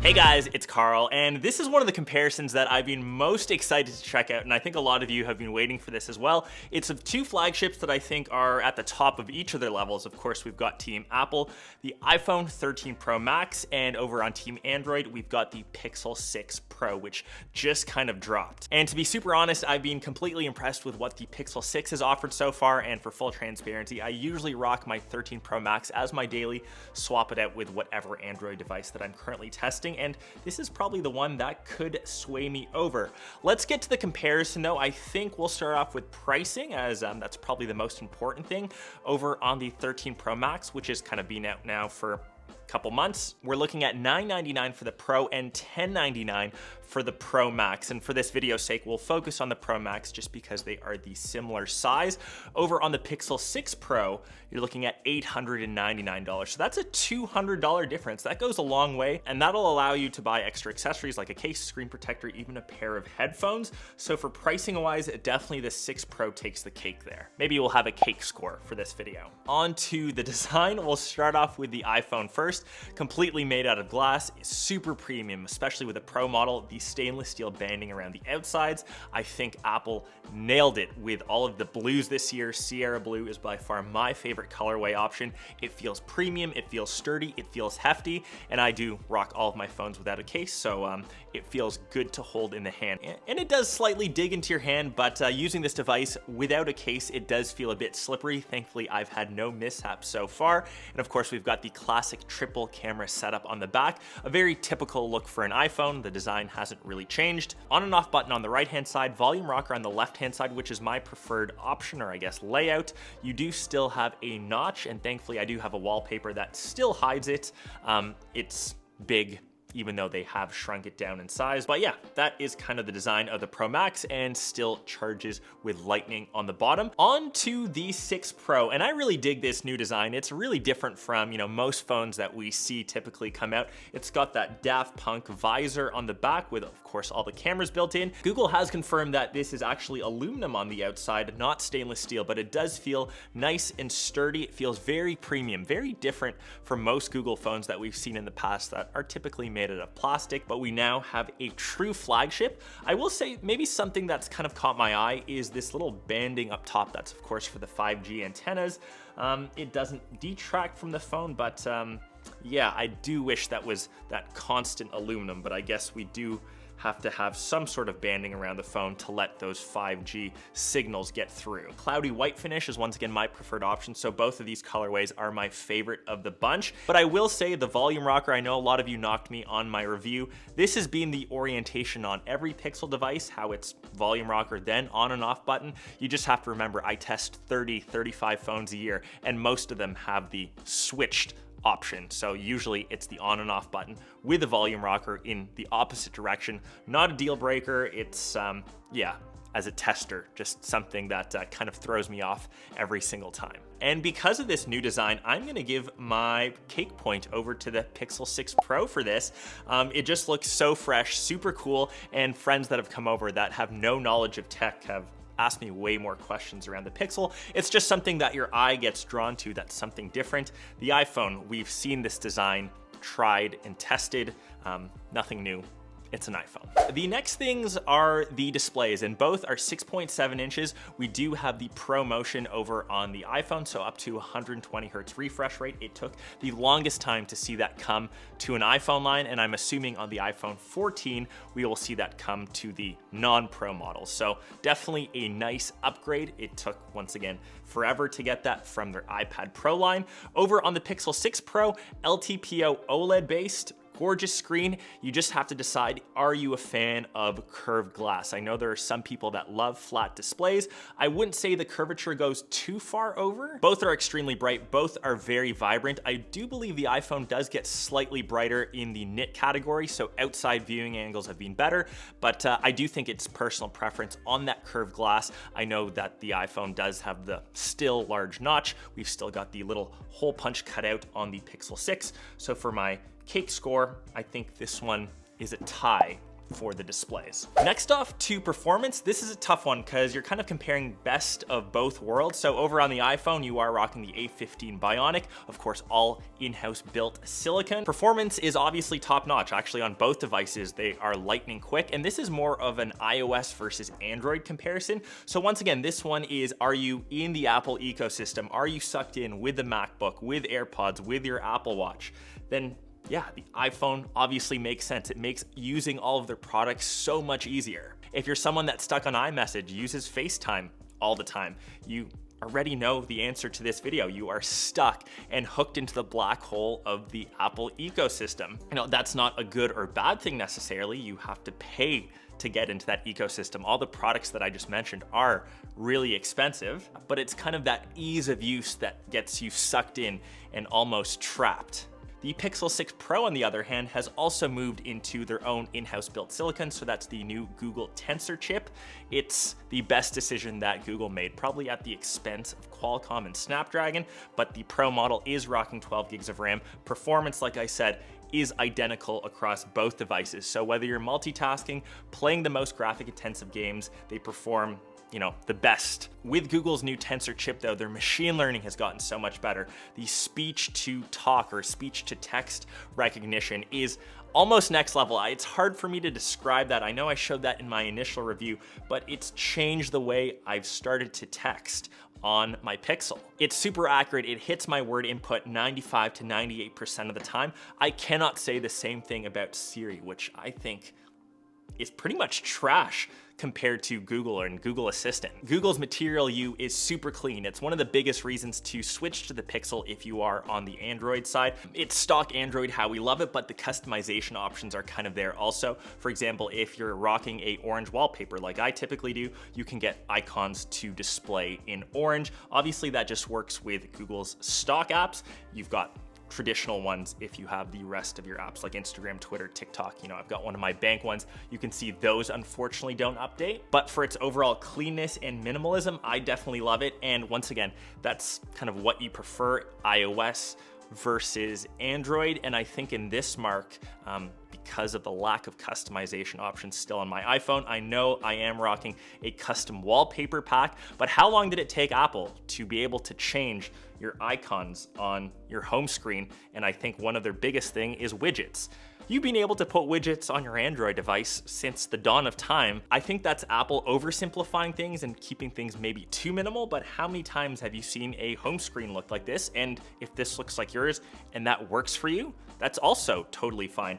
Hey guys, it's Karl, and this is one of the comparisons that I've been most excited to check out, and I think a lot of you have been waiting for this as well. It's of two flagships that I think are at the top of each of their levels. Of course, we've got Team Apple, the iPhone 13 Pro Max, and over on Team Android, we've got the Pixel 6 Pro, which just kind of dropped. And to be super honest, I've been completely impressed with what the Pixel 6 has offered so far, and for full transparency, I usually rock my 13 Pro Max as my daily, swap it out with whatever Android device that I'm currently testing, and this is probably the one that could sway me over. Let's get to the comparison though. I think we'll start off with pricing, as that's probably the most important thing. Over on the 13 Pro Max, which has kind of been out now for couple months, we're looking at $999 for the Pro and $1099 for the Pro Max. And for this video's sake, we'll focus on the Pro Max just because they are the similar size. Over on the Pixel 6 Pro, you're looking at $899. So that's a $200 difference. That goes a long way, and that'll allow you to buy extra accessories like a case, screen protector, even a pair of headphones. So for pricing wise, definitely the 6 Pro takes the cake there. Maybe we'll have a cake score for this video. On to the design. We'll start off with the iPhone first. Completely made out of glass, super premium, especially with the Pro model. The stainless steel banding around the outsides. I think Apple nailed it with all of the blues this year. Sierra Blue is by far my favorite colorway option. It feels premium, it feels sturdy, it feels hefty, and I do rock all of my phones without a case, so it feels good to hold in the hand. And it does slightly dig into your hand, but using this device without a case, it does feel a bit slippery. Thankfully, I've had no mishaps so far. And of course, we've got the classic triple camera setup on the back, a very typical look for an iPhone. The design hasn't really changed. On and off button on the right hand side, volume rocker on the left hand side, which is my preferred option, or I guess layout. You do still have a notch, and thankfully I do have a wallpaper that still hides it. It's big, even though they have shrunk it down in size. But yeah, that is kind of the design of the Pro Max, and still charges with Lightning on the bottom. On to the 6 Pro, and I really dig this new design. It's really different from, most phones that we see typically come out. It's got that Daft Punk visor on the back with, of course, all the cameras built in. Google has confirmed that this is actually aluminum on the outside, not stainless steel, but it does feel nice and sturdy. It feels very premium, very different from most Google phones that we've seen in the past that are typically made out of plastic, but we now have a true flagship. I will say maybe something that's kind of caught my eye is this little banding up top. That's of course for the 5G antennas. It doesn't detract from the phone, but yeah, I do wish that was that constant aluminum, but I guess we do have to have some sort of banding around the phone to let those 5G signals get through. Cloudy white finish is once again my preferred option, so both of these colorways are my favorite of the bunch. But I will say the volume rocker, I know a lot of you knocked me on my review. This has been the orientation on every Pixel device, how it's volume rocker, then on and off button. You just have to remember, I test 30, 35 phones a year, and most of them have the switched option. So usually it's the on and off button with the volume rocker in the opposite direction. Not a deal breaker. It's, yeah, as a tester, just something that kind of throws me off every single time. And because of this new design, I'm gonna give my cake point over to the Pixel 6 Pro for this. It just looks so fresh, super cool, and friends that have come over that have no knowledge of tech have asked me way more questions around the Pixel. It's just something that your eye gets drawn to, that's something different. The iPhone, we've seen this design tried and tested, nothing new. It's an iPhone. The next things are the displays, and both are 6.7 inches. We do have the Pro Motion over on the iPhone, so up to 120 hertz refresh rate. It took the longest time to see that come to an iPhone line, and I'm assuming on the iPhone 14, we will see that come to the non-Pro models. So definitely a nice upgrade. It took, once again, forever to get that from their iPad Pro line. Over on the Pixel 6 Pro, LTPO OLED based, gorgeous screen. You just have to decide, are you a fan of curved glass? I know there are some people that love flat displays. I wouldn't say the curvature goes too far over. Both are extremely bright. Both are very vibrant. I do believe the iPhone does get slightly brighter in the nit category, so outside viewing angles have been better, but I do think it's personal preference on that curved glass. I know that the iPhone does have the still large notch. We've still got the little hole punch cut out on the Pixel 6. So for my cake score, I think this one is a tie for the displays. Next off to performance, this is a tough one because you're kind of comparing best of both worlds. So over on the iPhone, you are rocking the A15 Bionic, of course, all in-house built silicon. Performance is obviously top notch. Actually, on both devices, they are lightning quick, and this is more of an iOS versus Android comparison. So once again, this one is, are you in the Apple ecosystem? Are you sucked in with the MacBook, with AirPods, with your Apple Watch? Then yeah, the iPhone obviously makes sense. It makes using all of their products so much easier. If you're someone that's stuck on iMessage, uses FaceTime all the time, you already know the answer to this video. You are stuck and hooked into the black hole of the Apple ecosystem. You know, that's not a good or bad thing necessarily. You have to pay to get into that ecosystem. All the products that I just mentioned are really expensive, but it's kind of that ease of use that gets you sucked in and almost trapped. The Pixel 6 Pro, on the other hand, has also moved into their own in-house built silicon, so that's the new Google Tensor chip. It's the best decision that Google made, probably at the expense of Qualcomm and Snapdragon, but the Pro model is rocking 12 gigs of RAM. Performance, like I said, is identical across both devices. So whether you're multitasking, playing the most graphic intensive games, they perform, you know, the best. With Google's new Tensor chip though, their machine learning has gotten so much better. The speech to talk or speech to text recognition is almost next level. It's hard for me to describe that. I know I showed that in my initial review, but it's changed the way I've started to text on my Pixel. It's super accurate. It hits my word input 95 to 98% of the time. I cannot say the same thing about Siri, which I think is pretty much trash compared to Google and Google Assistant. Google's Material You is super clean. It's one of the biggest reasons to switch to the Pixel if you are on the Android side. It's stock Android how we love it, but the customization options are kind of there also. For example, if you're rocking a orange wallpaper like I typically do, you can get icons to display in orange. Obviously that just works with Google's stock apps. You've got traditional ones if you have the rest of your apps like Instagram, Twitter, TikTok. You know, I've got one of my bank ones. You can see those unfortunately don't update, but for its overall cleanness and minimalism, I definitely love it. And once again, that's kind of what you prefer, iOS versus Android. And I think in this mark, because of the lack of customization options still on my iPhone, I know I am rocking a custom wallpaper pack, but how long did it take Apple to be able to change your icons on your home screen? And I think one of their biggest thing is widgets. You've been able to put widgets on your Android device since the dawn of time. I think that's Apple oversimplifying things and keeping things maybe too minimal, but how many times have you seen a home screen look like this? And if this looks like yours and that works for you, that's also totally fine.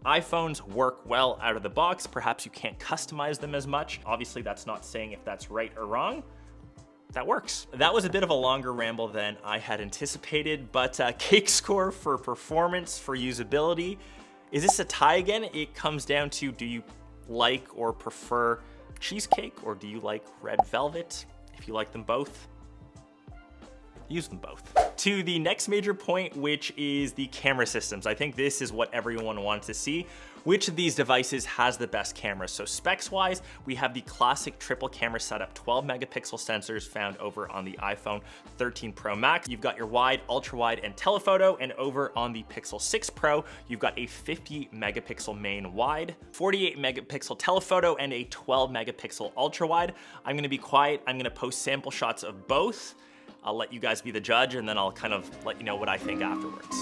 iPhones work well out of the box. Perhaps you can't customize them as much. Obviously, that's not saying if that's right or wrong. That works. That was a bit of a longer ramble than I had anticipated, but cake score for performance, for usability. Is this a tie again? It comes down to, do you like or prefer cheesecake, or do you like red velvet? If you like them both, use them both. To the next major point, which is the camera systems. I think this is what everyone wants to see. Which of these devices has the best camera? So specs wise, we have the classic triple camera setup, 12 megapixel sensors found over on the iPhone 13 Pro Max. You've got your wide, ultra wide, and telephoto, and over on the Pixel 6 Pro, you've got a 50 megapixel main wide, 48 megapixel telephoto, and a 12 megapixel ultra wide. I'm gonna be quiet. I'm gonna post sample shots of both. I'll let you guys be the judge, and then I'll kind of let you know what I think afterwards.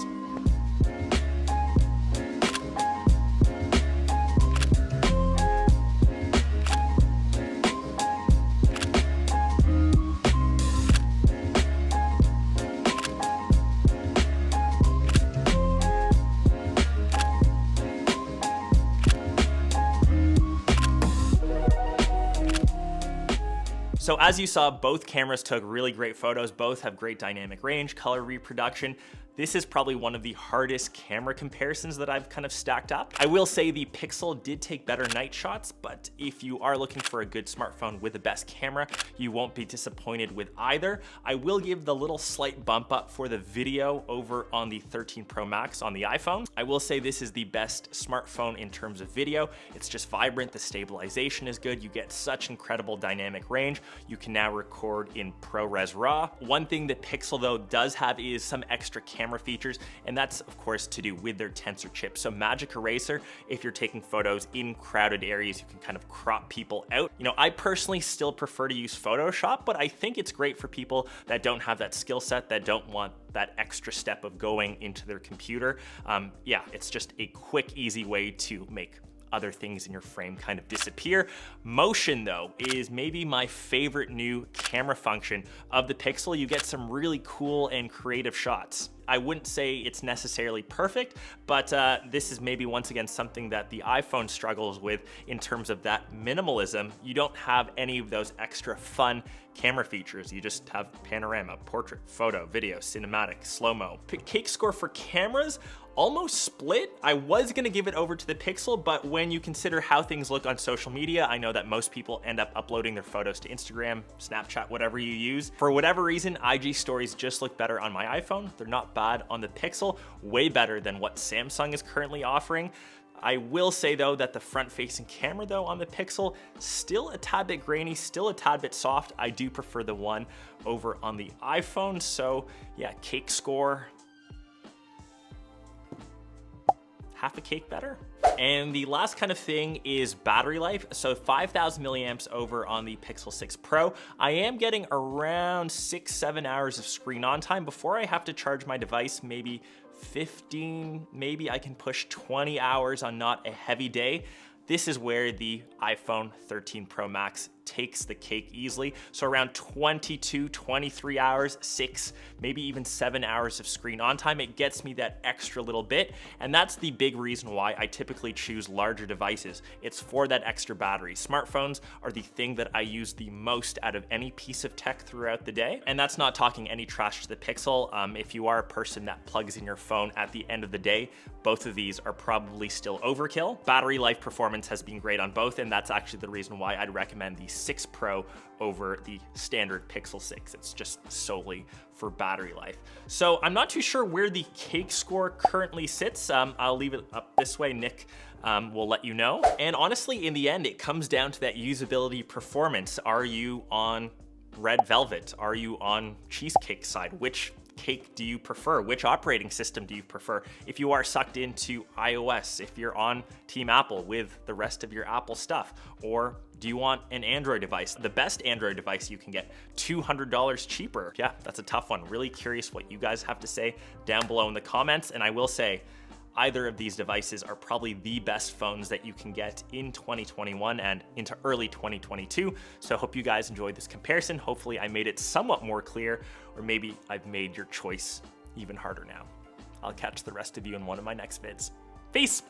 So as you saw, both cameras took really great photos. Both have great dynamic range, color reproduction. This is probably one of the hardest camera comparisons that I've kind of stacked up. I will say the Pixel did take better night shots, but if you are looking for a good smartphone with the best camera, you won't be disappointed with either. I will give the little slight bump up for the video over on the 13 Pro Max on the iPhone. I will say this is the best smartphone in terms of video. It's just vibrant, the stabilization is good, you get such incredible dynamic range. You can now record in ProRes RAW. One thing that Pixel though does have is some extra camera camera features, and that's of course to do with their tensor chip. So Magic Eraser, if you're taking photos in crowded areas, you can kind of crop people out. You know, I personally still prefer to use Photoshop, but I think it's great for people that don't have that skill set, that don't want that extra step of going into their computer. Yeah, it's just a quick, easy way to make other things in your frame kind of disappear. Motion though is maybe my favorite new camera function of the Pixel. You get some really cool and creative shots. I wouldn't say it's necessarily perfect, but this is maybe once again something that the iPhone struggles with in terms of that minimalism. You don't have any of those extra fun camera features. You just have panorama, portrait, photo, video, cinematic, slow-mo. Cake score for cameras, almost split. I was gonna give it over to the Pixel, but when you consider how things look on social media, I know that most people end up uploading their photos to Instagram, Snapchat, whatever you use. For whatever reason, IG stories just look better on my iPhone. They're not bad on the Pixel, way better than what Samsung is currently offering. I will say though that the front-facing camera though on the Pixel, still a tad bit grainy, still a tad bit soft. I do prefer the one over on the iPhone. So yeah, cake score, half a cake better. And the last kind of thing is battery life. So 5,000 milliamps over on the Pixel 6 Pro. I am getting around 6-7 hours of screen on time before I have to charge my device, maybe 15, maybe I can push 20 hours on not a heavy day. This is where the iPhone 13 Pro Max takes the cake easily. So around 22, 23 hours, 6, maybe even 7 hours of screen on time. It gets me that extra little bit. And that's the big reason why I typically choose larger devices. It's for that extra battery. Smartphones are the thing that I use the most out of any piece of tech throughout the day. And that's not talking any trash to the Pixel. If you are a person that plugs in your phone at the end of the day, both of these are probably still overkill. Battery life performance has been great on both, and that's actually the reason why I'd recommend the 6 Pro over the standard Pixel 6. It's just solely for battery life. So I'm not too sure where the cake score currently sits. I'll leave it up this way. Nick will let you know. And honestly, in the end, it comes down to that usability performance. Are you on red velvet? Are you on cheesecake side? Which cake do you prefer? Which operating system do you prefer? If you are sucked into iOS, if you're on Team Apple with the rest of your Apple stuff, or do you want an Android device? The best Android device you can get, $200 cheaper. Yeah, that's a tough one. Really curious what you guys have to say down below in the comments. And I will say, either of these devices are probably the best phones that you can get in 2021 and into early 2022. So I hope you guys enjoyed this comparison. Hopefully I made it somewhat more clear, or maybe I've made your choice even harder now. I'll catch the rest of you in one of my next vids. Peace.